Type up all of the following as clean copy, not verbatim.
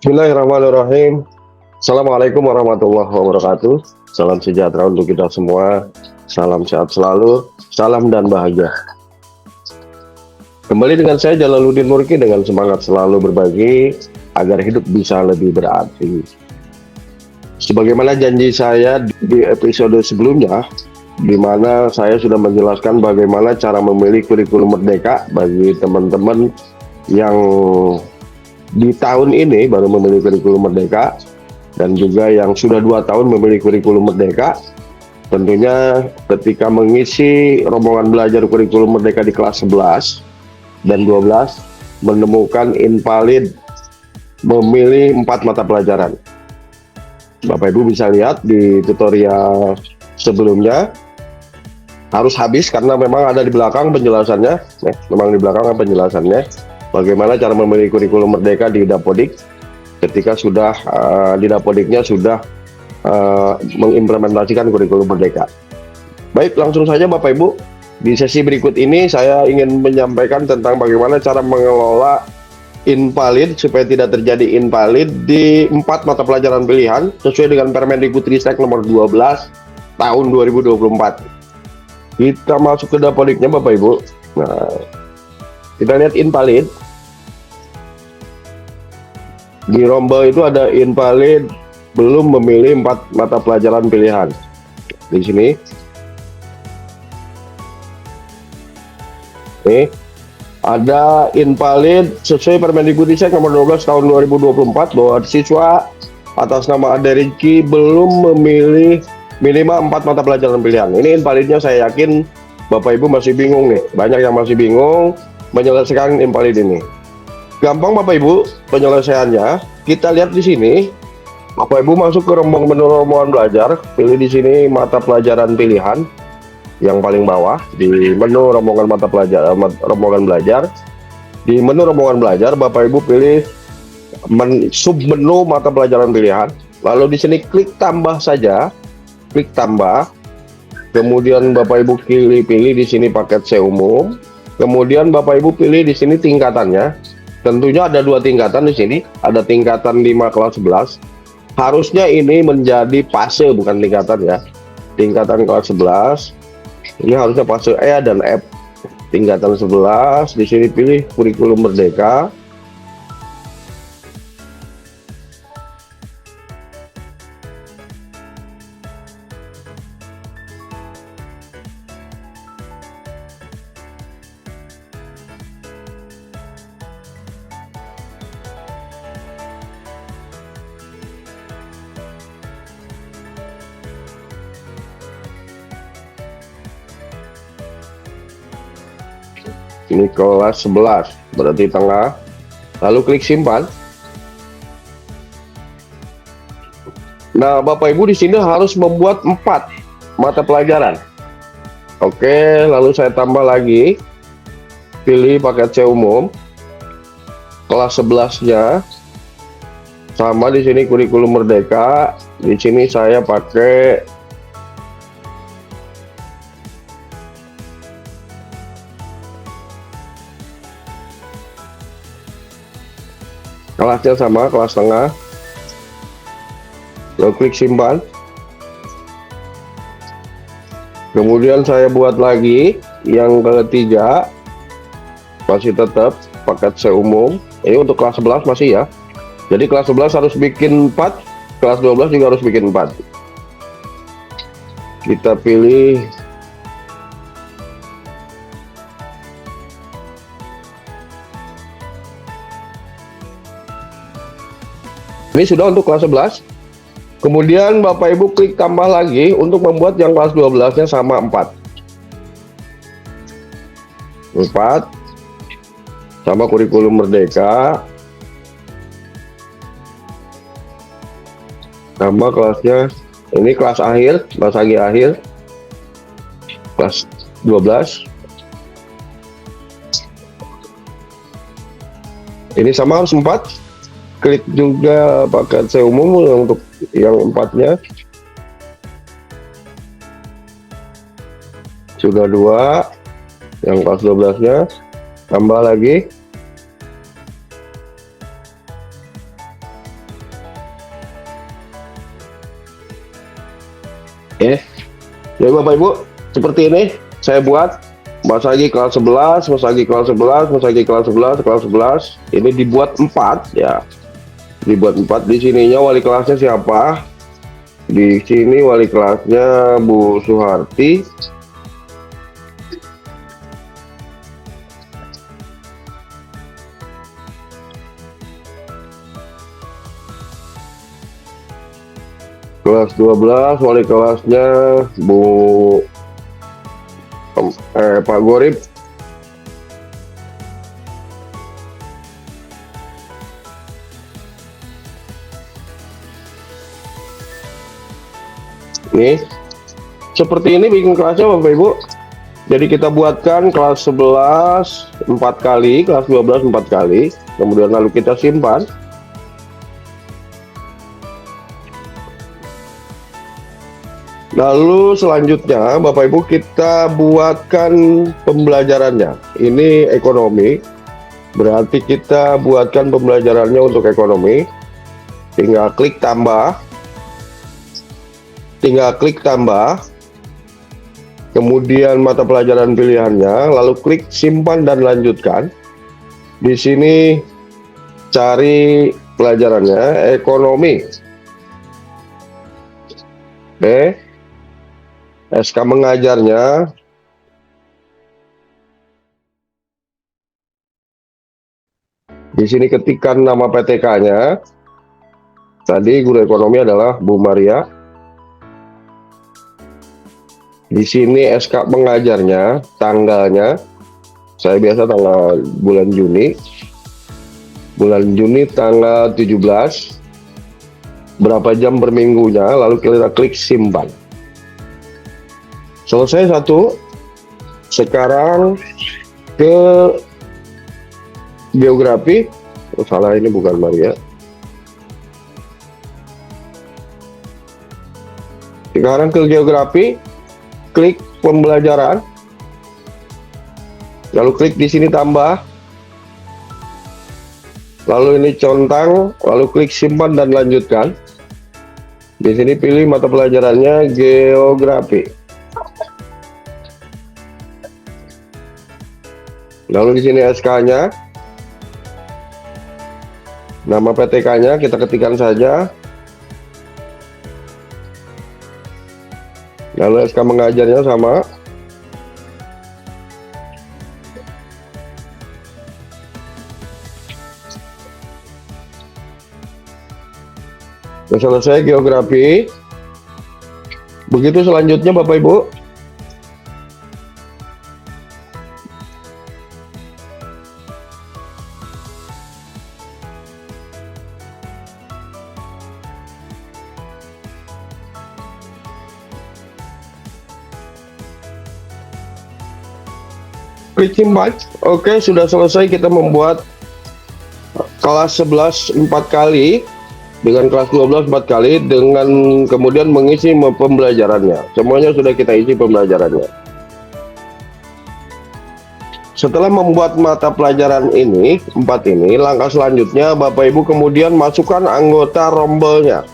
Bismillahirrahmanirrahim. Assalamualaikum warahmatullahi wabarakatuh. Salam sejahtera untuk kita semua. Salam sehat selalu. Salam dan bahagia. Kembali dengan saya Jalaluddin Murki dengan semangat selalu berbagi agar hidup bisa lebih berarti. Sebagaimana janji saya di episode sebelumnya, di mana saya sudah menjelaskan bagaimana cara memilih kurikulum merdeka bagi teman-teman yang di tahun ini baru memilih kurikulum merdeka, dan juga yang sudah 2 tahun memilih kurikulum merdeka. Tentunya ketika mengisi rombongan belajar kurikulum merdeka di kelas 11 dan 12 menemukan invalid memilih 4 mata pelajaran. Bapak Ibu bisa lihat di tutorial sebelumnya, harus habis karena memang ada di belakang penjelasannya. Memang di belakang penjelasannya bagaimana cara memilih kurikulum merdeka di Dapodik ketika sudah di Dapodiknya sudah mengimplementasikan kurikulum merdeka. Baik, langsung saja Bapak Ibu. Di sesi berikut ini saya ingin menyampaikan tentang bagaimana cara mengelola invalid supaya tidak terjadi invalid di 4 mata pelajaran pilihan sesuai dengan Permendikbudristek nomor 12 tahun 2024. Kita masuk ke Dapodiknya Bapak Ibu. Nah, kita lihat invalid. Di rombel itu ada invalid belum memilih 4 mata pelajaran pilihan. Di sini. Nih, ada invalid sesuai Permendikbudristek nomor 12 tahun 2024 bahwa siswa atas nama Ade Rizky belum memilih minimal 4 mata pelajaran pilihan. Ini invalidnya saya yakin Bapak Ibu masih bingung nih. Banyak yang masih bingung menyelesaikan invalid ini. Gampang Bapak Ibu penyelesaiannya. Kita lihat di sini. Bapak Ibu masuk ke menu rombongan belajar, pilih di sini mata pelajaran pilihan yang paling bawah di menu rombongan mata pelajaran rombongan belajar. Di menu rombongan belajar Bapak Ibu pilih sub menu mata pelajaran pilihan. Lalu di sini klik tambah saja. Klik tambah. Kemudian Bapak Ibu pilih di sini paket C umum. Kemudian Bapak Ibu pilih di sini tingkatannya. Tentunya ada 2 tingkatan di sini, ada tingkatan 5 kelas 11. Harusnya ini menjadi fase bukan tingkatan ya. Tingkatan kelas 11. Ini harusnya fase E dan F. Tingkatan 11, di sini pilih kurikulum merdeka. Ini kelas 11, berarti tengah. Lalu klik simpan. Nah, Bapak Ibu di sini harus membuat 4 mata pelajaran. Oke, lalu saya tambah lagi. Pilih paket C umum. Kelas 11-nya sama di sini kurikulum merdeka. Di sini saya pakai kelasnya sama, kelas tengah. Lalu klik simpan. Kemudian saya buat lagi yang ketiga, masih tetap paket C umum. Ini untuk kelas 11 masih ya. Jadi kelas 11 harus bikin 4, kelas 12 juga harus bikin 4. Kita pilih ini sudah untuk kelas 11. Kemudian Bapak Ibu klik tambah lagi untuk membuat yang kelas 12-nya sama 4. 4 sama kurikulum merdeka. Sama kelasnya, ini kelas akhir, kelas akhir, kelas 12. Ini sama harus 4. Klik juga paket C umum untuk yang 4-nya. Sudah 2. Yang kelas 12-nya. Tambah lagi. Jadi Bapak Ibu, seperti ini saya buat Mas Agi kelas 11, Mas Agi kelas 11, Mas Agi kelas 11, kelas 11. Ini dibuat 4 ya. Dibuat 4. Di sininya wali kelasnya siapa? Di sini wali kelasnya Bu Suharti. Kelas 12 wali kelasnya Pak Gorib. Nih, seperti ini bikin kelasnya Bapak Ibu. Jadi kita buatkan kelas 11 4 kali, kelas 12 4 kali, kemudian lalu kita simpan. Lalu selanjutnya Bapak Ibu kita buatkan pembelajarannya. Ini ekonomi, berarti kita buatkan pembelajarannya untuk ekonomi. Tinggal klik tambah. Kemudian mata pelajaran pilihannya, lalu klik simpan dan lanjutkan. Di sini cari pelajarannya ekonomi. Oke. SK mengajarnya di sini ketikkan nama PTK-nya. Tadi guru ekonomi adalah Bu Maria. Di sini SK mengajarnya, tanggalnya, saya biasa tanggal bulan Juni. Bulan Juni tanggal 17. Berapa jam per minggunya, lalu kita klik simpan. Selesai satu. Sekarang ke geografi. Oh, salah, ini bukan Maria. Sekarang ke geografi. Klik pembelajaran, lalu klik di sini tambah, lalu ini centang, lalu klik simpan dan lanjutkan. Di sini pilih mata pelajarannya geografi. Lalu di sini SK-nya, nama PTK-nya kita ketikkan saja. Lalu SK mengajarnya sama. Sudah selesai geografi. Begitu selanjutnya Bapak Ibu. Klik simpan. Oke, sudah selesai kita membuat kelas 11 4 kali dengan kelas 12 4 kali dengan kemudian mengisi pembelajarannya. Semuanya sudah kita isi pembelajarannya. Setelah membuat mata pelajaran ini 4 ini, langkah selanjutnya Bapak Ibu kemudian masukkan anggota rombelnya.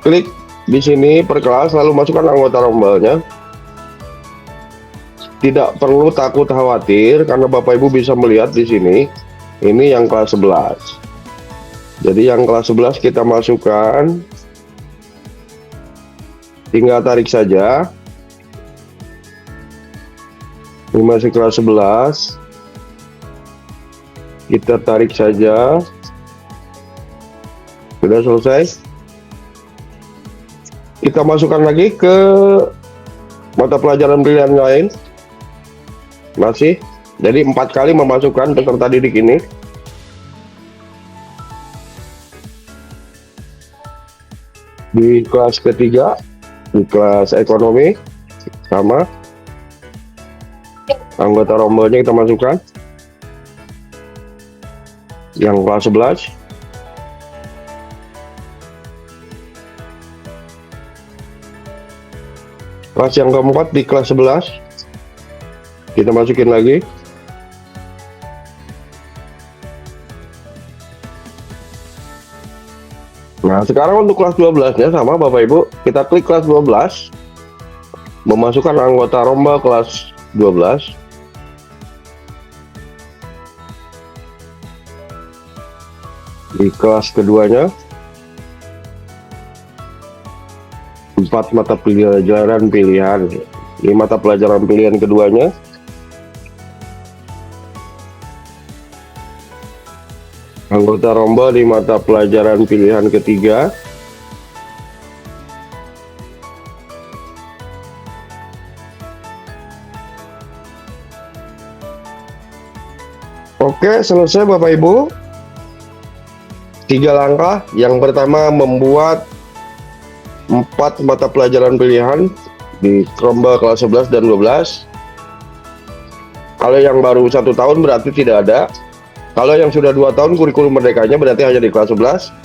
Klik di sini per kelas lalu masukkan anggota rombelnya. Tidak perlu takut khawatir karena Bapak Ibu bisa melihat di sini. Ini yang kelas 11. Jadi yang kelas 11 kita masukkan. Tinggal tarik saja. Ini masih kelas 11. Kita tarik saja. Sudah selesai. Kita masukkan lagi ke mata pelajaran pilihan lain. Masih, jadi 4 kali memasukkan peserta didik ini. Di kelas ketiga, di kelas ekonomi, sama. Anggota rombelnya kita masukkan. Yang kelas 11. Kelas yang keempat di kelas 11. Kita masukin lagi. Nah, sekarang untuk kelas 12-nya sama Bapak Ibu. Kita klik kelas 12. memasukkan anggota Romba kelas 12 di kelas keduanya. 4 mata pelajaran pilihan. Di mata pelajaran pilihan keduanya anggota Romba di mata pelajaran pilihan ketiga. Oke, selesai Bapak Ibu. 3 langkah. Yang pertama membuat 4 mata pelajaran pilihan di Romba kelas 11 dan 12. Kalau yang baru 1 tahun berarti tidak ada. Kalau yang sudah 2 tahun kurikulum merdekanya berarti hanya di kelas 11.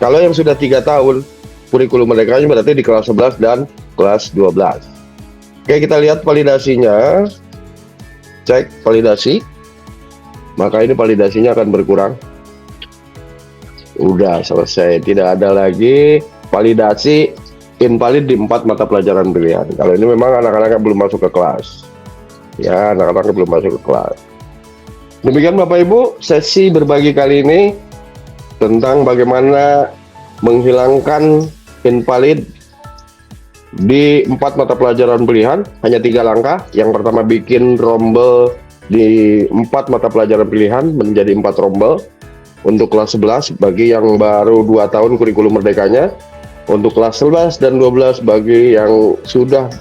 Kalau yang sudah 3 tahun kurikulum merdekanya berarti di kelas 11 dan kelas 12. Oke, kita lihat validasinya. Cek validasi. Maka ini validasinya akan berkurang. Udah selesai, tidak ada lagi validasi invalid di 4 mata pelajaran pilihan. Kalau ini memang anak-anaknya belum masuk ke kelas. Ya, anak-anaknya belum masuk ke kelas. Demikian Bapak Ibu, sesi berbagi kali ini tentang bagaimana menghilangkan invalid di 4 mata pelajaran pilihan. Hanya 3 langkah. Yang pertama bikin rombel di 4 mata pelajaran pilihan menjadi 4 rombel. Untuk kelas 11 bagi yang baru 2 tahun kurikulum merdekanya. Untuk kelas 11 dan 12 bagi yang sudah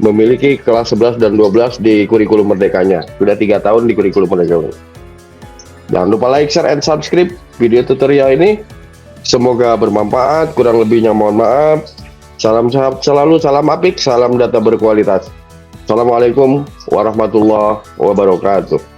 memiliki kelas 11 dan 12 di kurikulum merdekanya. Sudah 3 tahun di kurikulum merdekanya. Jangan lupa like, share, and subscribe video tutorial ini. Semoga bermanfaat, kurang lebihnya mohon maaf. Salam sehat selalu, salam apik, salam data berkualitas. Assalamualaikum warahmatullahi wabarakatuh.